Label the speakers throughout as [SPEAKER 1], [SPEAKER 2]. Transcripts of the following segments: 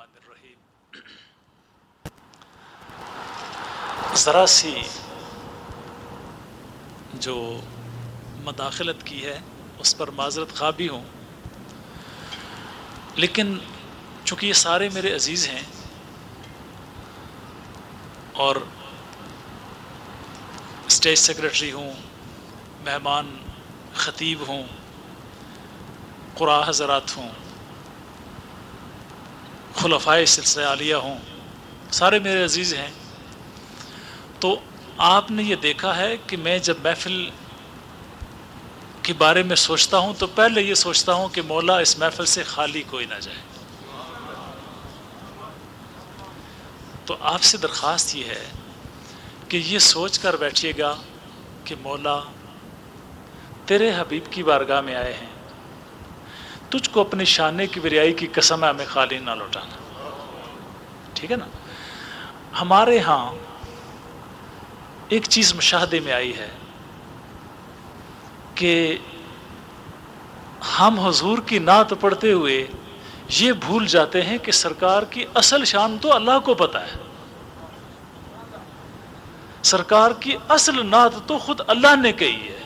[SPEAKER 1] الرحمن الرحیم۔ ذرا سی جو مداخلت کی ہے اس پر معذرت خواہ بھی ہوں، لیکن چونکہ یہ سارے میرے عزیز ہیں اور اسٹیج سیکرٹری ہوں، مہمان خطیب ہوں، قراء حضرات ہوں، خلفائے سلسلہ عالیہ ہوں، سارے میرے عزیز ہیں، تو آپ نے یہ دیکھا ہے کہ میں جب محفل کے بارے میں سوچتا ہوں تو پہلے یہ سوچتا ہوں کہ مولا اس محفل سے خالی کوئی نہ جائے۔ تو آپ سے درخواست یہ ہے کہ یہ سوچ کر بیٹھیے گا کہ مولا تیرے حبیب کی بارگاہ میں آئے ہیں، تجھ کو اپنی شانے کی بریائی کی قسم ہے ہمیں خالی نہ لوٹانا۔ ٹھیک ہے نا؟ ہمارے ہاں ایک چیز مشاہدے میں آئی ہے کہ ہم حضور کی نعت پڑھتے ہوئے یہ بھول جاتے ہیں کہ سرکار کی اصل شان تو اللہ کو پتہ ہے، سرکار کی اصل نعت تو خود اللہ نے کہی ہے،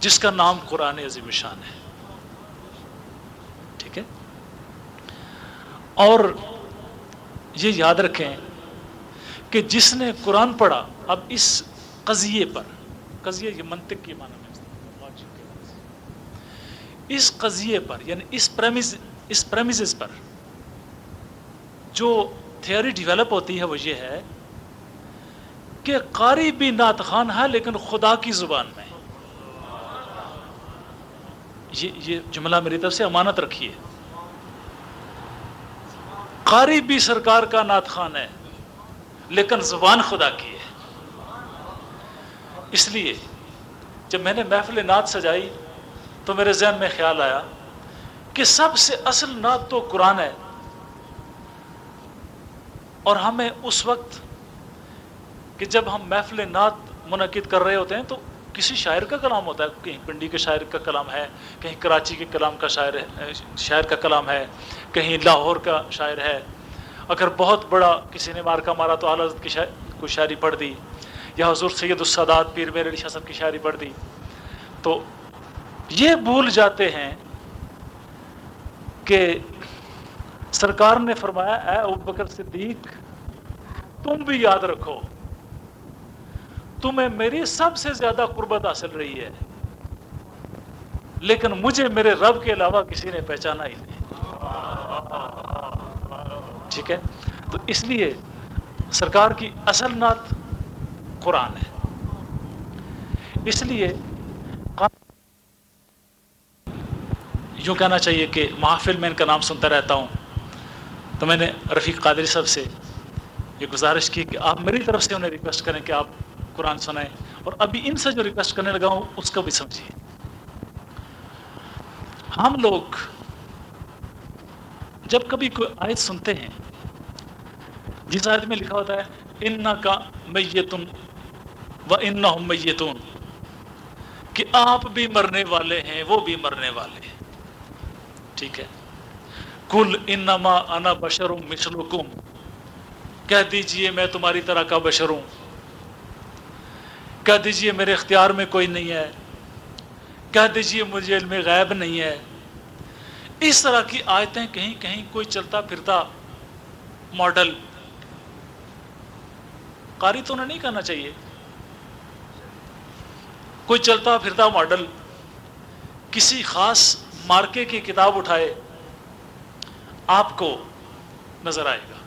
[SPEAKER 1] جس کا نام قرآن عظیم شان ہے۔ ٹھیک ہے؟ اور یہ یاد رکھیں کہ جس نے قرآن پڑھا، اب اس قضیے پر، قضیے یہ منطق کی معنی میں، اس قضیے پر یعنی اس پریمیسز پر جو تھیوری ڈیولپ ہوتی ہے وہ یہ ہے کہ قاری بھی نعت خوان ہے لیکن خدا کی زبان میں۔ یہ جملہ میری طرف سے امانت رکھیے، قاری بھی سرکار کا نعت خوان ہے لیکن زبان خدا کی ہے۔ اس لیے جب میں نے محفل نعت سجائی تو میرے ذہن میں خیال آیا کہ سب سے اصل نعت تو قرآن ہے، اور ہمیں اس وقت کہ جب ہم محفل نعت منعقد کر رہے ہوتے ہیں تو کسی شاعر کا کلام ہوتا ہے، کہیں پنڈی کے شاعر کا کلام ہے، کہیں کراچی کے کلام کا شاعر کا کلام ہے، کہیں لاہور کا شاعر ہے، اگر بہت بڑا کسی نے مارکا مارا تو اعلیٰ حضرت کی کوئی شاعری پڑھ دی، یا حضور سید السادات پیر میر علی شاہ صاحب کی شاعری پڑھ دی۔ تو یہ بھول جاتے ہیں کہ سرکار نے فرمایا اے ابوبکر صدیق تم بھی یاد رکھو تمہیں میری سب سے زیادہ قربت حاصل رہی ہے، لیکن مجھے میرے رب کے علاوہ کسی نے پہچانا ہی نہیں۔ ٹھیک ہے؟ تو اس لیے سرکار کی اصل نعت قرآن ہے۔ اس لیے یوں کہنا چاہیے کہ محافل میں ان کا نام سنتا رہتا ہوں، تو میں نے رفیق قادری صاحب سے یہ گزارش کی کہ آپ میری طرف سے انہیں ریکویسٹ کریں کہ آپ قرآن سنائیں، اور ابھی ان سے جو ریکویسٹ کرنے لگا ہوں اس کو بھی سمجھیے۔ ہم لوگ جب کبھی کوئی آیت سنتے ہیں جس آیت میں لکھا ہوتا ہے انکا میتن وانہم میتون، کہ آپ بھی مرنے والے ہیں وہ بھی مرنے والے ہیں۔ ٹھیک ہے؟ کل انما انا بشر مثلکم، کہہ دیجئے میں تمہاری طرح کا بشر ہوں، کہہ دیجئے میرے اختیار میں کوئی نہیں ہے، کہہ دیجئے مجھے علم غیب نہیں ہے۔ اس طرح کی آیتیں کہیں کہیں کوئی چلتا پھرتا ماڈل، قاری تو انہیں نہیں کہنا چاہیے، کوئی چلتا پھرتا ماڈل کسی خاص مارکے کی کتاب اٹھائے آپ کو نظر آئے گا۔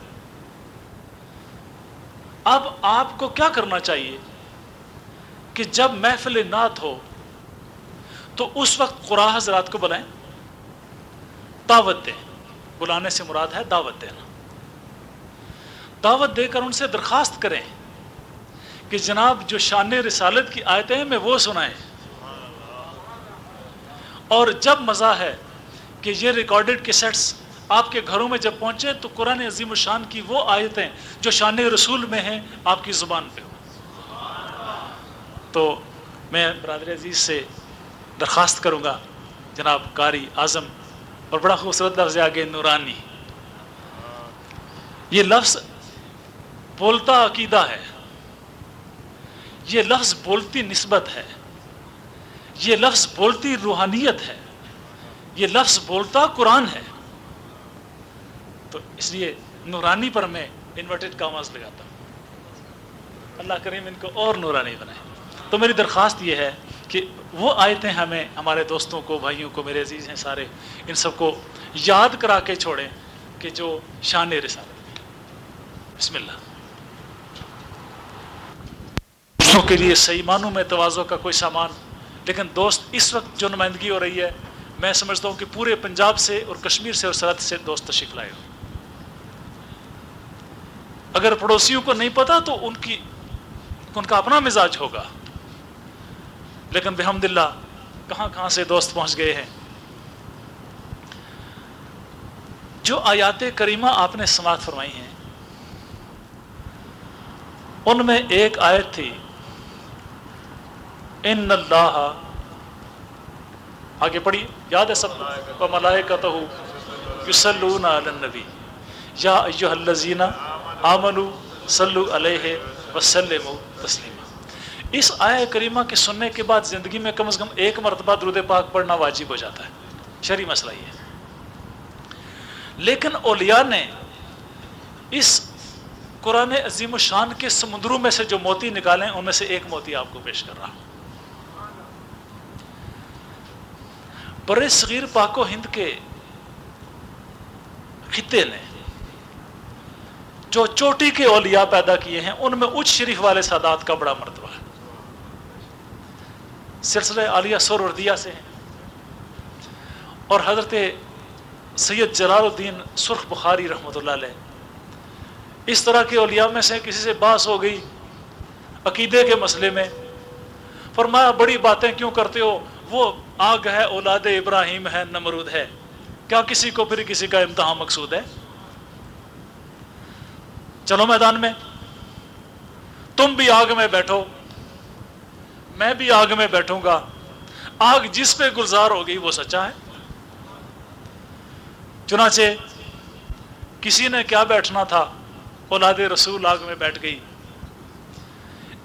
[SPEAKER 1] اب آپ کو کیا کرنا چاہیے کہ جب محفل نعت ہو تو اس وقت قراء حضرات کو بلائیں، دعوت دیں۔ بلانے سے مراد ہے دعوت دینا، دعوت دے کر ان سے درخواست کریں کہ جناب جو شان رسالت کی آیتیں ہیں میں وہ سنائیں، اور جب مزہ ہے کہ یہ ریکارڈڈ کیسٹس آپ کے گھروں میں جب پہنچے تو قرآن عظیم الشان کی وہ آیتیں جو شان رسول میں ہیں آپ کی زبان پہ ہو۔ تو میں برادر عزیز سے درخواست کروں گا جناب قاری اعظم اور بڑا خوبصورت لفظ ہے آگے نورانی. یہ لفظ بولتا عقیدہ ہے، یہ لفظ بولتی نسبت ہے، یہ لفظ بولتی روحانیت ہے، یہ لفظ بولتا قرآن ہے. تو اس لیے نورانی پر میں انورٹڈ کاماز لگاتا ہوں. اللہ کریم ان کو اور نورانی بنائے. تو میری درخواست یہ ہے کہ وہ آیتیں ہمیں، ہمارے دوستوں کو، بھائیوں کو، میرے عزیز ہیں سارے، ان سب کو یاد کرا کے چھوڑیں کہ جو شان رسالت. بسم اللہ. دوستوں کے لیے صحیح معنوں میں تواضع کا کوئی سامان، لیکن دوست اس وقت جو نمائندگی ہو رہی ہے، میں سمجھتا ہوں کہ پورے پنجاب سے اور کشمیر سے اور سرحد سے دوست تشریف لائے ہو. اگر پڑوسیوں کو نہیں پتا تو ان کا اپنا مزاج ہوگا، لیکن بحمداللہ کہاں کہاں سے دوست پہنچ گئے ہیں. جو آیات کریمہ آپ نے سماعت فرمائی ہیں، ان میں ایک آیت تھی ان اللہ، آگے پڑھی، یاد ہے سب کو، وملائکتہ یصلون علی النبی یا ایھا الذین آمنوا صلوا علیہ وسلموا تسلیما. اس آیہ کریمہ کے سننے کے بعد زندگی میں کم از کم ایک مرتبہ درود پاک پڑھنا واجب ہو جاتا ہے. شرعی مسئلہ یہ ہے. لیکن اولیاء نے اس قرآن عظیم الشان کے سمندروں میں سے جو موتی نکالے ہیں، ان میں سے ایک موتی آپ کو پیش کر رہا ہوں. بر صغیر پاک و ہند کے خطے نے جو چوٹی کے اولیاء پیدا کیے ہیں، ان میں اچ شریف والے سادات کا بڑا مرتبہ ہے. سلسلہ عالیہ سہروردیہ سے ہیں، اور حضرت سید جلال الدین سرخ بخاری رحمۃ اللہ علیہ اس طرح کے اولیاء میں سے کسی سے بحث ہو گئی عقیدے کے مسئلے میں. فرمایا بڑی باتیں کیوں کرتے ہو، وہ آگ ہے، اولاد ابراہیم ہے، نمرود ہے، کیا کسی کو پھر کسی کا امتحان مقصود ہے؟ چلو میدان میں، تم بھی آگ میں بیٹھو، میں بھی آگ میں بیٹھوں گا، آگ جس پہ گلزار ہوگی وہ سچا ہے. چنانچہ کسی نے کیا بیٹھنا تھا، اولاد رسول آگ میں بیٹھ گئی.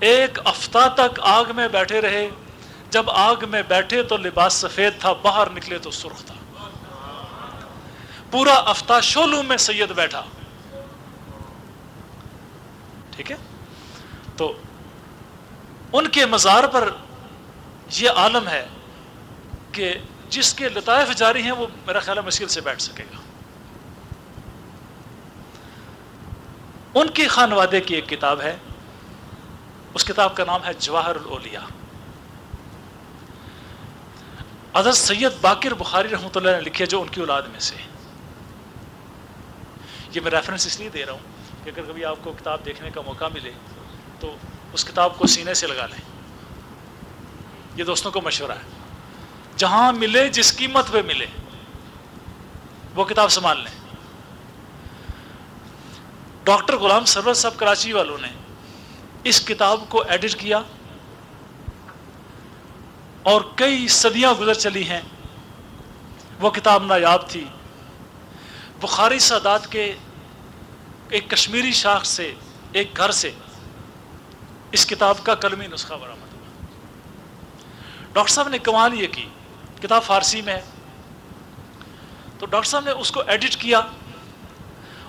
[SPEAKER 1] ایک ہفتہ تک آگ میں بیٹھے رہے. جب آگ میں بیٹھے تو لباس سفید تھا، باہر نکلے تو سرخ تھا. پورا ہفتہ شعلوں میں سید بیٹھا. ٹھیک ہے، تو ان کے مزار پر یہ عالم ہے کہ جس کے لطائف جاری ہیں وہ میرا خیال ہے مشکل سے بیٹھ سکے گا. ان کے خانوادے کی ایک کتاب ہے، اس کتاب کا نام ہے جواہر الاولیاء. حضرت سید باقر بخاری رحمۃ اللہ نے لکھے، جو ان کی اولاد میں سے. یہ میں ریفرنس اس لیے دے رہا ہوں کہ اگر کبھی آپ کو کتاب دیکھنے کا موقع ملے تو اس کتاب کو سینے سے لگا لیں. یہ دوستوں کو مشورہ ہے، جہاں ملے، جس قیمت پہ ملے، وہ کتاب سنبھال لیں. ڈاکٹر غلام سرور صاحب کراچی والوں نے اس کتاب کو ایڈٹ کیا، اور کئی صدیاں گزر چلی ہیں، وہ کتاب نایاب تھی. بخاری سادات کے ایک کشمیری شاخ سے، ایک گھر سے اس کتاب کا قلمی نسخہ برآمد ہوا. ڈاکٹر صاحب نے کمال یہ کی، کتاب فارسی میں ہے، تو ڈاکٹر صاحب نے اس کو ایڈٹ کیا،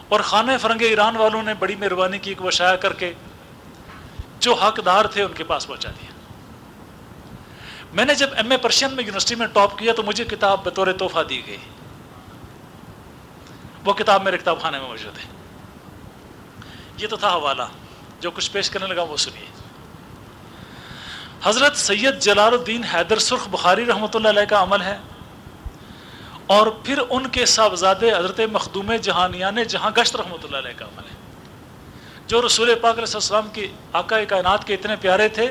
[SPEAKER 1] اور خانہ فرنگ ایران والوں نے بڑی مہربانی کی کہ وہ شائع کر کے جو حقدار تھے ان کے پاس پہنچا دیا. میں نے جب ایم اے پرشین میں یونیورسٹی میں ٹاپ کیا تو مجھے کتاب بطور تحفہ دی گئی. وہ کتاب میرے کتاب خانے میں موجود ہے. یہ تو تھا حوالہ، جو کچھ پیش کرنے لگا وہ سنیے. حضرت سید جلال الدین حیدر سرخ بخاری رحمۃ اللہ علیہ کا عمل ہے، اور پھر ان کے صاحبزادے حضرت مخدوم جہانیان جہاں گشت رحمۃ اللہ علیہ کا عمل ہے، جو رسول پاک علیہ السلام کی آقا کائنات کے اتنے پیارے تھے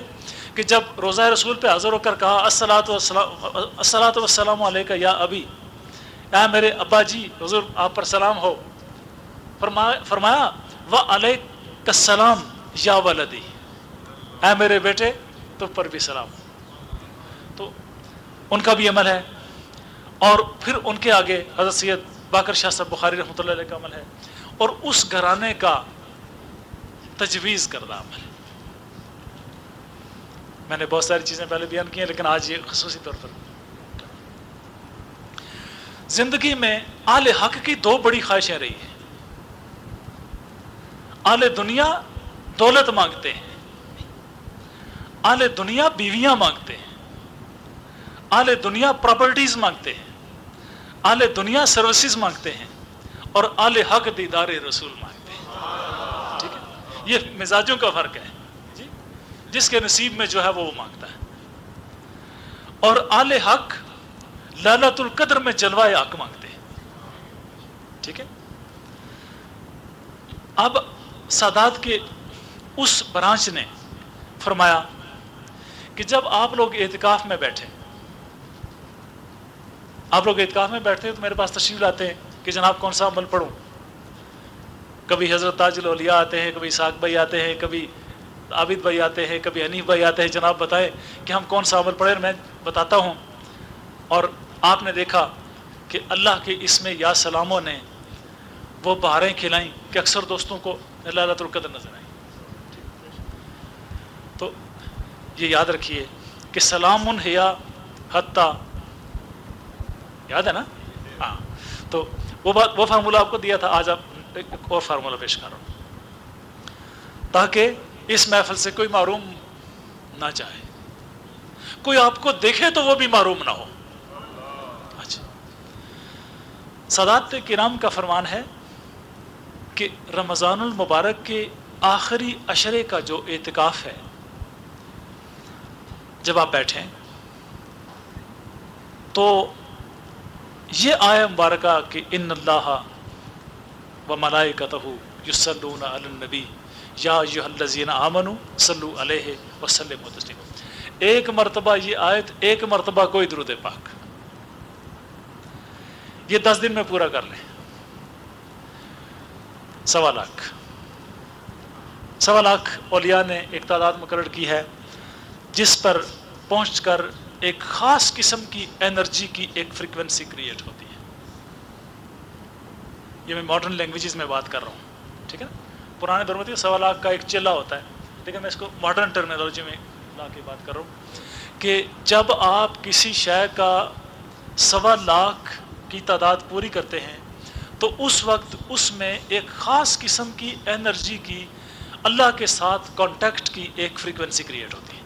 [SPEAKER 1] کہ جب روضہ رسول پہ حاضر ہو کر کہا الصلاۃ والسلام علیک یا ابی، اے میرے ابا جی، حضور آپ پر سلام ہو. فرمایا وعلیک السلام یا ولدی، اے میرے بیٹے تم پر بھی سلام. تو ان کا بھی عمل ہے. اور پھر ان کے آگے حضرت سید باقر شاہ صاحب بخاری رحمۃ اللہ علیہ کا عمل ہے، اور اس گھرانے کا تجویز کردہ عمل ہے۔ میں نے بہت ساری چیزیں پہلے بیان کی ہیں، لیکن آج یہ خصوصی طور پر زندگی میں آل حق کی دو بڑی خواہشیں رہی ہیں۔ آل دنیا دولت مانگتے ہیں، آل دنیا بیویاں مانگتے ہیں، آل دنیا پراپرٹیز مانگتے ہیں، آل دنیا سروسز مانگتے ہیں، اور آل حق دیدار رسول مانگتے ہیں۔ ٹھیک ہے، یہ مزاجوں کا فرق ہے جی، جس کے نصیب میں جو ہے وہ مانگتا ہے۔ اور آل حق لیلۃ القدر میں جلوہ حق مانگتے ہیں۔ ٹھیک ہے، اب سادات کے اس برانچ نے فرمایا کہ جب آپ لوگ اعتکاف میں بیٹھے، آپ لوگ اعتکاف میں بیٹھتے ہیں تو میرے پاس تشریف لاتے ہیں کہ جناب کون سا عمل پڑھوں۔ کبھی حضرت تاج الاولیاء آتے ہیں، کبھی اسحاق بھائی آتے ہیں، کبھی عابد بھائی آتے ہیں، کبھی حنیف بھائی آتے ہیں، جناب بتائیں کہ ہم کون سا عمل پڑھیں۔ میں بتاتا ہوں، اور آپ نے دیکھا کہ اللہ کے اسم یا سلاموں نے وہ بہاریں کھلائیں کہ اکثر دوستوں کو لیلۃ القدر نظر آئی۔ تو یہ یاد رکھیے کہ سلام ہیا حتی، یاد ہے نا؟ ہاں، تو وہ فارمولہ آپ کو دیا تھا، آج آپ ایک اور فارمولہ پیش کر رہا ہوں تاکہ اس محفل سے کوئی محروم نہ جائے، کوئی آپ کو دیکھے تو وہ بھی محروم نہ ہو۔ اچھا، سادات کرام کا فرمان ہے کہ رمضان المبارک کے آخری عشرے کا جو اعتکاف ہے، جب آپ بیٹھیں تو یہ آیہ مبارکہ کہ ان اللہ و ملائکتہ یصلون علی النبی یا ایھا الذین آمنوا صلوا علیہ وسلموا تسلیما، ایک مرتبہ یہ آیت، ایک مرتبہ کوئی درود پاک، یہ 10 دن میں پورا کر لیں، 1.25 لاکھ اولیاء نے ایک تعداد مقرر کی ہے، جس پر پہنچ کر ایک خاص قسم کی انرجی کی ایک فریکوینسی کریٹ ہوتی ہے۔ یہ میں ماڈرن لینگویجز میں بات کر رہا ہوں، ٹھیک ہے نا؟ پرانے دور میں 1.25 لاکھ کا ایک چلہ ہوتا ہے، لیکن میں اس کو ماڈرن ٹرمینالوجی میں لا کے بات کر رہا ہوں کہ جب آپ کسی شے کا 1.25 لاکھ کی تعداد پوری کرتے ہیں تو اس وقت اس میں ایک خاص قسم کی انرجی کی، اللہ کے ساتھ کانٹیکٹ کی ایک فریکوینسی کریٹ ہوتی ہے۔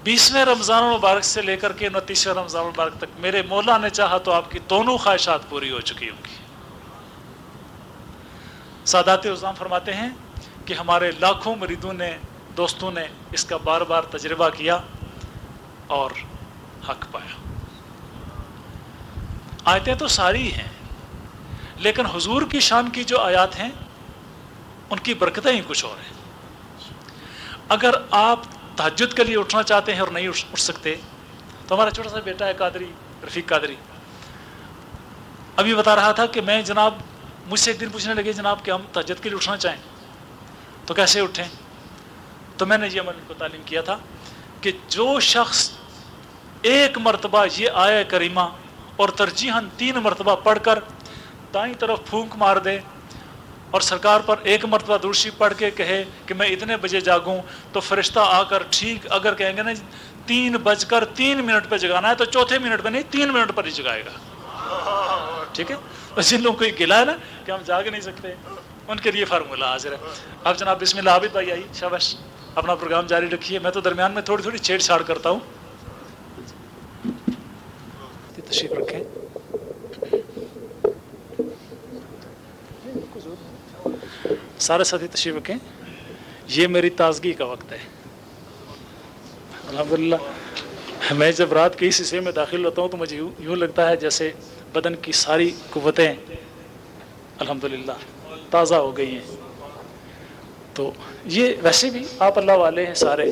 [SPEAKER 1] 20ویں رمضان المبارک سے لے کر کے 29ویں رمضان المبارک تک میرے مولا نے چاہا تو آپ کی دونوں خواہشات پوری ہو چکی ہوں گی۔ سادات عظام فرماتے ہیں کہ ہمارے لاکھوں مریدوں نے، دوستوں نے اس کا بار بار تجربہ کیا اور حق پایا۔ آیتیں تو ساری ہیں، لیکن حضور کی شان کی جو آیات ہیں ان کی برکتیں ہی کچھ اور ہیں۔ اگر آپ تہجد کے لیے اٹھنا چاہتے ہیں اور نہیں اٹھ سکتے تو ہمارا چھوٹا سا بیٹا ہے قادری، رفیق قادری، ابھی بتا رہا تھا کہ میں جناب، مجھ سے ایک دن پوچھنے لگے جناب کہ ہم تہجد کے لیے اٹھنا چاہیں تو کیسے اٹھیں؟ تو میں نے یہ عمل کو تعلیم کیا تھا کہ جو شخص ایک مرتبہ یہ آیہ کریمہ اور ترجیحاً 3 مرتبہ پڑھ کر دائیں طرف پھونک مار دے اور سرکار پر 1 مرتبہ درود شریف پڑھ کے کہے کہ میں اتنے بجے جاگوں، تو فرشتہ آ کر ٹھیک اگر کہیں گے نا 3:03 پہ جگانا ہے تو چوتھے منٹ پہ نہیں 3 منٹ پر ہی جگائے گا۔ ٹھیک ہے، اور جن لوگوں کو یہ گلا ہے نا کہ ہم جاگ نہیں سکتے، ان کے لیے فارمولہ حاضر ہے۔ اب جناب بسم اللہ، عابد بھائی آئیے، شاباش، اپنا پروگرام جاری رکھیے، میں تو درمیان میں تھوڑی تھوڑی چھیڑ چھاڑ کرتا ہوں۔ تشریف رکھیں۔ سارے ساتھی تشریف رکھیں، یہ میری تازگی کا وقت ہے۔ الحمدللہ میں جب رات کے اس حصے میں داخل ہوتا ہوں تو مجھے یوں لگتا ہے جیسے بدن کی ساری قوتیں الحمدللہ تازہ ہو گئی ہیں۔ تو یہ ویسے بھی آپ اللہ والے ہیں سارے،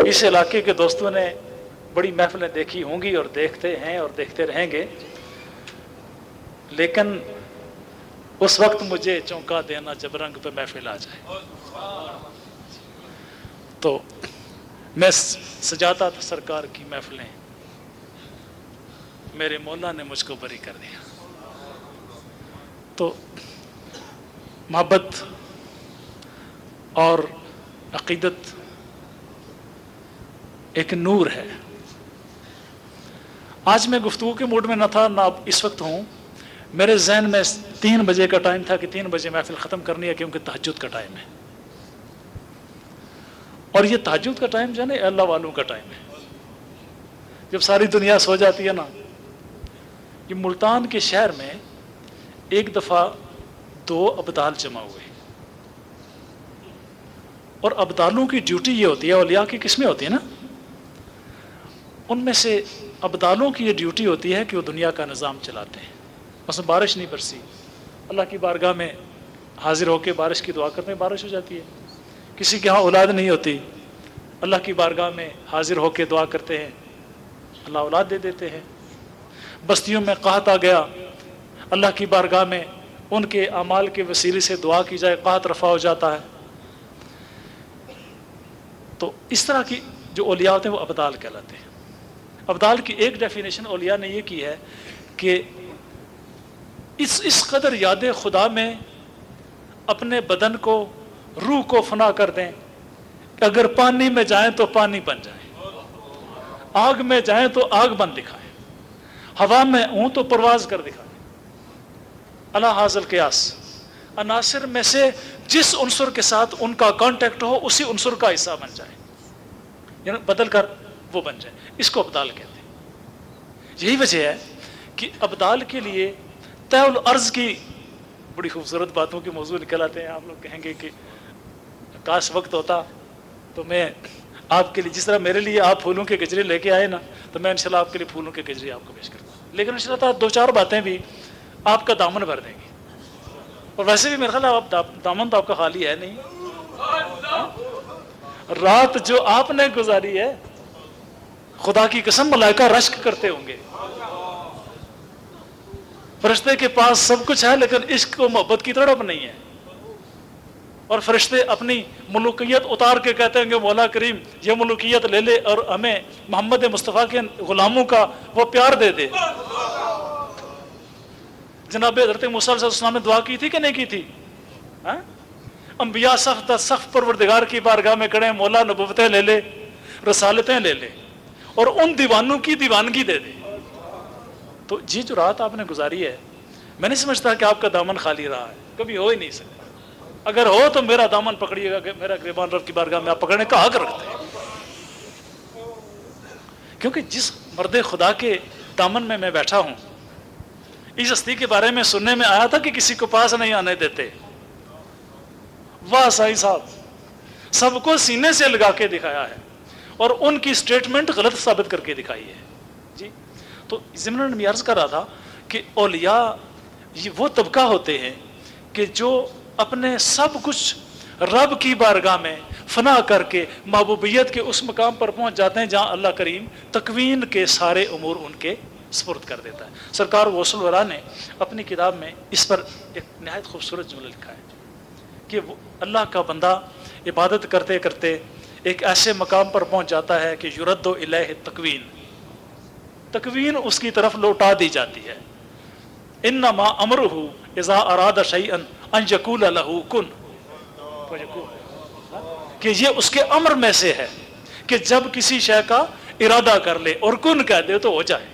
[SPEAKER 1] اس علاقے کے دوستوں نے بڑی محفلیں دیکھی ہوں گی اور دیکھتے ہیں اور دیکھتے رہیں گے، لیکن اس وقت مجھے چونکا دینا جب رنگ پہ محفل آ جائے۔ تو میں سجاتا تھا سرکار کی محفلیں، میرے مولا نے مجھ کو بری کر دیا۔ تو محبت اور عقیدت ایک نور ہے۔ آج میں گفتگو کے موڈ میں نہ تھا، نہ اس وقت ہوں۔ میرے ذہن میں 3 بجے کا ٹائم تھا کہ 3 بجے محفل ختم کرنی ہے، کیونکہ تہجد کا ٹائم ہے، اور یہ تہجد کا ٹائم جو ہے نا اللہ والوں کا ٹائم ہے، جب ساری دنیا سو جاتی ہے نا۔ یہ ملتان کے شہر میں ایک دفعہ 2 ابدال جمع ہوئے، اور ابدالوں کی ڈیوٹی یہ ہوتی ہے، اولیاء کی قسمیں ہوتی ہیں نا، ان میں سے ابدالوں کی یہ ڈیوٹی ہوتی ہے کہ وہ دنیا کا نظام چلاتے ہیں۔ مثلا بارش نہیں برسی، اللہ کی بارگاہ میں حاضر ہو کے بارش کی دعا کرتے ہیں، بارش ہو جاتی ہے۔ کسی کے ہاں اولاد نہیں ہوتی، اللہ کی بارگاہ میں حاضر ہو کے دعا کرتے ہیں، اللہ اولاد دے دیتے ہیں۔ بستیوں میں قحط آ گیا، اللہ کی بارگاہ میں ان کے اعمال کے وسیلے سے دعا کی جائے، قحط رفع ہو جاتا ہے۔ تو اس طرح کی جو اولیاء ہوتے ہیں وہ ابدال کہلاتے ہیں۔ ابدال کی ایک ڈیفینیشن اولیاء نے یہ کی ہے کہ اس قدر یاد خدا میں اپنے بدن کو، روح کو فنا کر دیں کہ اگر پانی میں جائیں تو پانی بن جائیں، آگ میں جائیں تو آگ بن دکھائیں، ہوا میں ہوں تو پرواز کر دکھائیں۔ اللہ حاصل قیاس، عناصر میں سے جس عنصر کے ساتھ ان کا کانٹیکٹ ہو اسی عنصر کا حصہ بن جائے، یعنی بدل کر وہ بن جائے، اس کو ابدال کہتے ہیں۔ یہی وجہ ہے کہ ابدال کے لیے طے الارض کی بڑی خوبصورت باتوں کے موضوع نکل آتے ہیں۔ آپ لوگ کہیں گے کہ کاش وقت ہوتا تو میں آپ کے لیے، جس طرح میرے لیے آپ پھولوں کے گجرے لے کے آئے نا، تو میں انشاءاللہ آپ کے لیے پھولوں کے گجرے آپ کو پیش کرتا ہوں، لیکن انشاءاللہ تعالیٰ 2-4 باتیں بھی آپ کا دامن بھر دیں گی۔ اور ویسے بھی میرا خیال ہے آپ دامن تو آپ کا خالی ہے نہیں، رات جو آپ نے گزاری ہے خدا کی قسم ملائکہ رشک کرتے ہوں گے۔ فرشتے کے پاس سب کچھ ہے لیکن عشق و محبت کی تڑپ نہیں ہے، اور فرشتے اپنی ملوکیت اتار کے کہتے ہیں کہ مولا کریم یہ ملوکیت لے لے اور ہمیں محمد مصطفیٰ کے غلاموں کا وہ پیار دے دے۔ جناب حضرت موسیٰ علیہ السلام نے دعا کی تھی کہ نہیں کی تھی؟ انبیاء صف در صف پروردگار کی بارگاہ میں کھڑے، مولا نبوتیں لے لے، رسالتیں لے لے، اور ان دیوانوں کی دیوانگی دے دے۔ تو یہ جو رات آپ نے گزاری ہے، میں نہیں سمجھتا کہ آپ کا دامن خالی رہا ہے، کبھی ہو ہی نہیں سکتا۔ اگر ہو تو میرا دامن پکڑیے گا کہ میرا گریبان رب کی بارگاہ میں آپ پکڑنے کا حق رکھتے ہیں، کیونکہ جس مرد خدا کے دامن میں میں بیٹھا ہوں، اس ہستی کے بارے میں سننے میں آیا تھا کہ کسی کو پاس نہیں آنے دیتے۔ واہ سائی صاحب، سب کو سینے سے لگا کے دکھایا ہے، اور ان کی سٹیٹمنٹ غلط ثابت کر کے دکھائی ہے جی۔ تو ضمن میں عرض کر رہا تھا کہ اولیاء یہ وہ طبقہ ہوتے ہیں کہ جو اپنے سب کچھ رب کی بارگاہ میں فنا کر کے محبوبیت کے اس مقام پر پہنچ جاتے ہیں جہاں اللہ کریم تکوین کے سارے امور ان کے سپرد کر دیتا ہے۔ سرکار غوث الورا نے اپنی کتاب میں اس پر ایک نہایت خوبصورت جملہ لکھا ہے کہ وہ اللہ کا بندہ عبادت کرتے کرتے ایک ایسے مقام پر پہنچ جاتا ہے کہ یرد الیہ تکوین، تکوین اس کی طرف لوٹا دی جاتی ہے۔ انما امرہ اذا اراد شیئا ان یقول لہ کن فیکون، کہ یہ اس کے امر میں سے ہے کہ جب کسی شے کا ارادہ کر لے اور کن کہہ دے تو ہو جائے،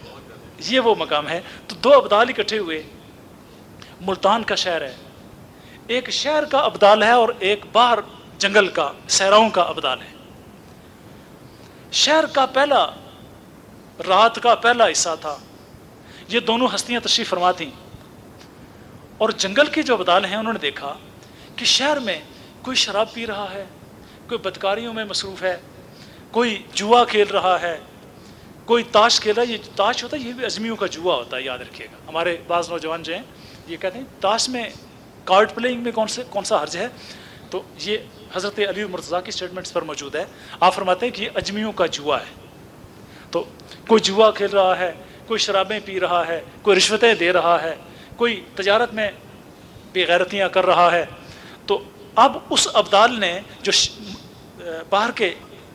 [SPEAKER 1] یہ وہ مقام ہے۔ تو 2 ابدال اکٹھے ہوئے، ملتان کا شہر ہے، ایک شہر کا ابدال ہے اور ایک باہر جنگل کا صحراؤں کا ابدال ہے۔ شہر کا پہلا رات کا پہلا حصہ تھا، یہ دونوں ہستیاں تشریف فرما تھیں، اور جنگل کے جو ابدال ہیں انہوں نے دیکھا کہ شہر میں کوئی شراب پی رہا ہے، کوئی بدکاریوں میں مصروف ہے، کوئی جوا کھیل رہا ہے، کوئی تاش کھیل رہا ہے۔ یہ تاش ہوتا ہے، یہ بھی اجمیوں کا جوا ہوتا ہے، یاد رکھیے گا۔ ہمارے بعض نوجوان جو ہیں یہ کہتے ہیں تاش میں کارڈ پلینگ میں کون سا حرج ہے، تو یہ حضرت علی مرتضیٰ کی سٹیٹمنٹس پر موجود ہے۔ آپ فرماتے ہیں کہ یہ اجمیوں کا جوا ہے۔ تو کوئی جوا کھیل رہا ہے، کوئی شرابیں پی رہا ہے، کوئی رشوتیں دے رہا ہے، کوئی تجارت میں بے غیرتیاں کر رہا ہے۔ تو اب اس ابدال نے جو باہر کے